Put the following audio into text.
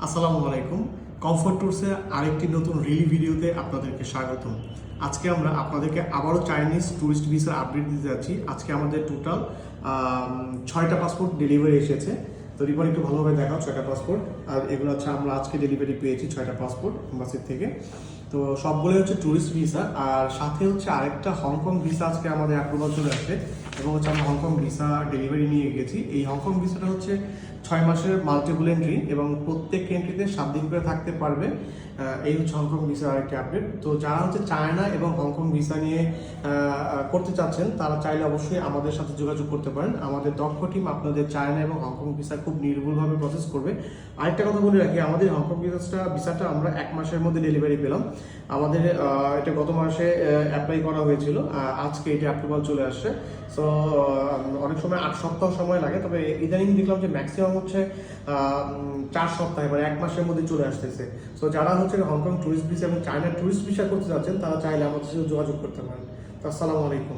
আসসালামু আলাইকুম। কমফোর্ট ট্যুরসে আরেকটি নতুন ভিডিওতে আপনাদেরকে স্বাগতম। আজকে আমরা আপনাদেরকে আবারও চাইনিজ ট্যুরিস্ট ভিসার আপডেট দিতে যাচ্ছি। আজকে আমাদের টোটাল 6টা পাসপোর্ট ডেলিভারি এসেছে। তো রিপোর্ট একটু ভালোভাবে দেখাও 6টা পাসপোর্ট। আর এগুলো হচ্ছে আমরা আজকে ডেলিভারি পেয়েছি 6টা পাসপোর্ট এম্বাসির থেকে। তো সবগুলোই হচ্ছে ট্যুরিস্ট ভিসা, আর সাথে হচ্ছে আরেকটা হংকং ভিসা আজকে আমাদের অ্যাপ্রুভাল চলে আসবে এবং হচ্ছে আমরা হংকং ভিসা ডেলিভারি নিয়ে গেছি। এই হংকং ভিসাটা হচ্ছে 6 মাসের মাল্টিপল এন্ট্রি এবং প্রত্যেক এন্ট্রিতে 7 দিন করে থাকতে পারবে। এই হচ্ছে হংকং ভিসার আরেকটি আপডেট। তো যারা হচ্ছে চায়না এবং হংকং ভিসা নিয়ে করতে চাচ্ছেন তারা চাইলে অবশ্যই আমাদের সাথে যোগাযোগ করতে পারেন। আমাদের দক্ষ টিম আপনাদের চায়না এবং হংকং ভিসা খুব নির্ভুলভাবে প্রসেস করবে। আরেকটা কথা বলে রাখি, আমাদের হংকং ভিসাটা আমরা 1 মাসের মধ্যে ডেলিভারি পেলাম। আমাদের এটা গত মাসে অ্যাপ্লাই করা হয়েছিল, আজকে এটা অ্যাপ্রুভাল চলে আসছে। সো অনেক সময় 8 সপ্তাহ সময় লাগে, তবে ইদানিং দেখলাম যে ম্যাক্সিমাম হচ্ছে 4 সপ্তাহ, মানে 1 মাসের মধ্যে চলে আসতেছে। সো যারা হচ্ছে হংকং ট্যুরিস্ট ভিসা এবং চায়না ট্যুরিস্ট ভিসা করতে যাচ্ছেন তারা চাইলে আমাদের সাথে যোগাযোগ করতে পারেন। তো আসসালামু আলাইকুম।